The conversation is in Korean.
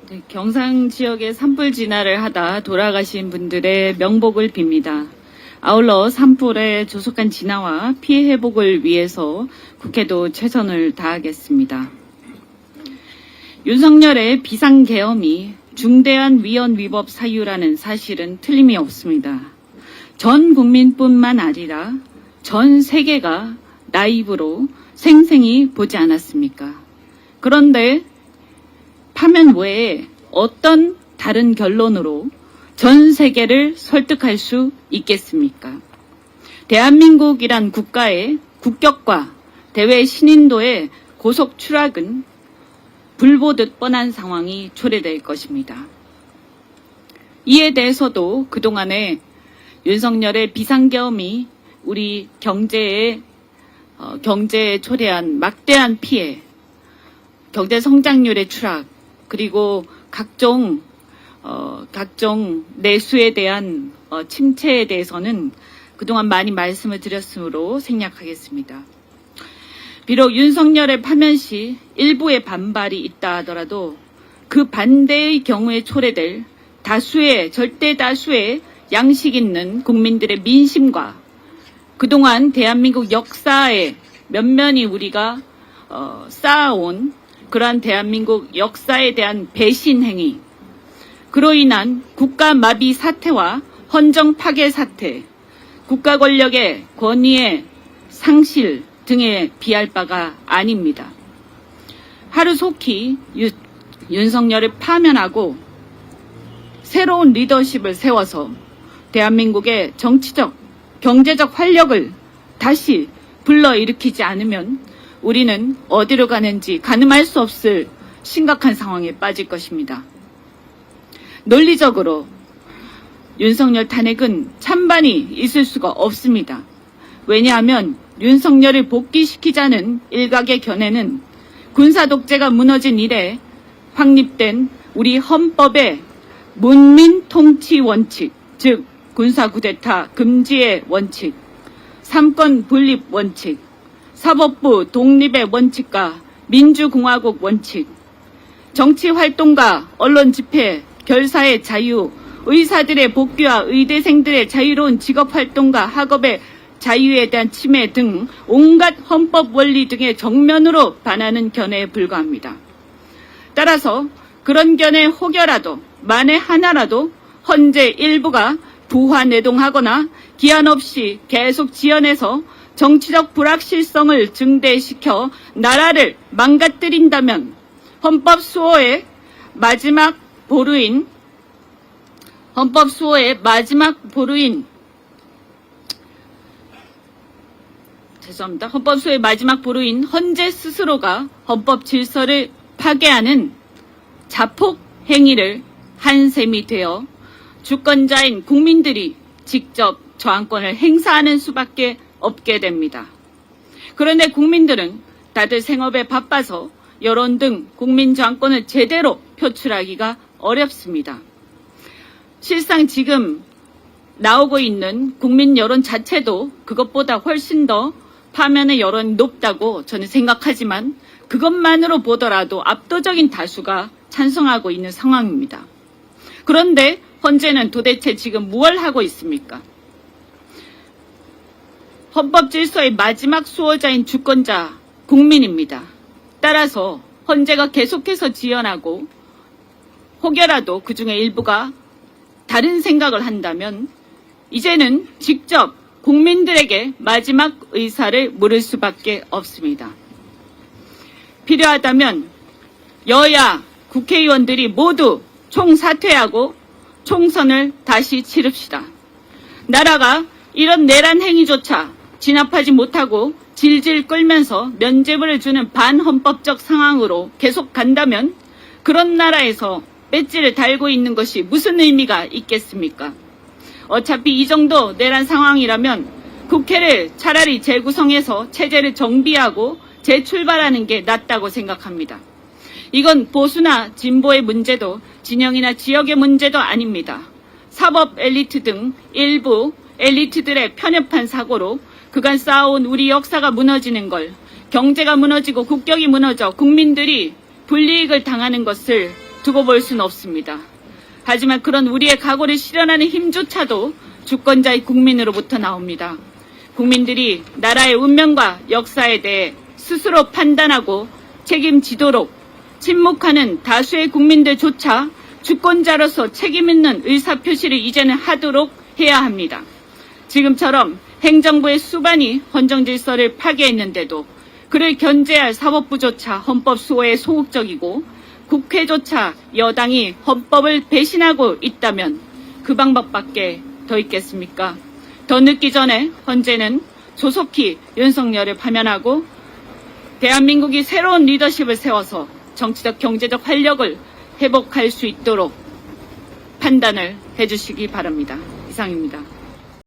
네, 경상 지역에 산불 진화를 하다 돌아가신 분들의 명복을 빕니다. 아울러 산불의 조속한 진화와 피해 회복을 위해서 국회도 최선을 다하겠습니다. 윤석열의 비상계엄이 중대한 위헌 위법 사유라는 사실은 틀림이 없습니다. 전 국민뿐만 아니라 전 세계가 라이브로 생생히 보지 않았습니까? 그런데 파면 외에 어떤 다른 결론으로 전 세계를 설득할 수 있겠습니까? 대한민국이란 국가의 국격과 대외 신인도의 고속 추락은 불보듯 뻔한 상황이 초래될 것입니다. 이에 대해서도 그동안에 윤석열의 비상계엄이 우리 경제에 초래한 막대한 피해, 경제 성장률의 추락, 그리고 각종 내수에 대한 침체에 대해서는 그동안 많이 말씀을 드렸으므로 생략하겠습니다. 비록 윤석열의 파면 시 일부의 반발이 있다 하더라도 그 반대의 경우에 초래될 절대 다수의 양식 있는 국민들의 민심과 그동안 대한민국 역사에 면면히 우리가 쌓아온 그러한 대한민국 역사에 대한 배신 행위, 그로 인한 국가 마비 사태와 헌정 파괴 사태, 국가 권력의 권위의 상실 등에 비할 바가 아닙니다. 하루속히 윤석열을 파면하고 새로운 리더십을 세워서 대한민국의 정치적, 경제적 활력을 다시 불러일으키지 않으면 우리는 어디로 가는지 가늠할 수 없을 심각한 상황에 빠질 것입니다. 논리적으로 윤석열 탄핵은 찬반이 있을 수가 없습니다. 왜냐하면 윤석열을 복귀시키자는 일각의 견해는 군사독재가 무너진 이래 확립된 우리 헌법의 문민통치 원칙, 즉 군사쿠데타 금지의 원칙, 삼권 분립 원칙, 사법부 독립의 원칙과 민주공화국 원칙, 정치활동과 언론 집회, 결사의 자유, 의사들의 복귀와 의대생들의 자유로운 직업활동과 학업의 자유에 대한 침해 등 온갖 헌법 원리 등의 정면으로 반하는 견해에 불과합니다. 따라서 그런 견해 혹여라도 만에 하나라도 헌재 일부가 부화내동하거나 기한 없이 계속 지연해서 정치적 불확실성을 증대시켜 나라를 망가뜨린다면 헌법 수호의 마지막 보루인 헌재 스스로가 헌법 질서를 파괴하는 자폭 행위를 한 셈이 되어 주권자인 국민들이 직접 저항권을 행사하는 수밖에 없게 됩니다. 그런데 국민들은 다들 생업에 바빠서 여론 등 국민 저항권을 제대로 표출하기가 어렵습니다. 실상 지금 나오고 있는 국민 여론 자체도 그것보다 훨씬 더 파면의 여론이 높다고 저는 생각하지만 그것만으로 보더라도 압도적인 다수가 찬성하고 있는 상황입니다. 그런데 헌재는 도대체 지금 무엇을 하고 있습니까? 헌법 질서의 마지막 수호자인 주권자 국민입니다. 따라서 헌재가 계속해서 지연하고 혹여라도 그중에 일부가 다른 생각을 한다면 이제는 직접 국민들에게 마지막 의사를 물을 수밖에 없습니다. 필요하다면 여야 국회의원들이 모두 총사퇴하고 총선을 다시 치릅시다. 나라가 이런 내란 행위조차 진압하지 못하고 질질 끌면서 면죄부를 주는 반헌법적 상황으로 계속 간다면 그런 나라에서 배지를 달고 있는 것이 무슨 의미가 있겠습니까? 어차피 이 정도 내란 상황이라면 국회를 차라리 재구성해서 체제를 정비하고 재출발하는 게 낫다고 생각합니다. 이건 보수나 진보의 문제도 진영이나 지역의 문제도 아닙니다. 사법 엘리트 등 일부 엘리트들의 편협한 사고로 그간 쌓아온 우리 역사가 무너지는 걸, 경제가 무너지고 국격이 무너져 국민들이 불이익을 당하는 것을 두고 볼 수는 없습니다. 하지만 그런 우리의 각오를 실현하는 힘조차도 주권자의 국민으로부터 나옵니다. 국민들이 나라의 운명과 역사에 대해 스스로 판단하고 책임지도록 침묵하는 다수의 국민들조차 주권자로서 책임있는 의사표시를 이제는 하도록 해야 합니다. 지금처럼 행정부의 수반이 헌정질서를 파괴했는데도 그를 견제할 사법부조차 헌법 수호에 소극적이고 국회조차 여당이 헌법을 배신하고 있다면 그 방법밖에 더 있겠습니까? 더 늦기 전에 헌재는 조속히 윤석열을 파면하고 대한민국이 새로운 리더십을 세워서 정치적 경제적 활력을 회복할 수 있도록 판단을 해주시기 바랍니다. 이상입니다.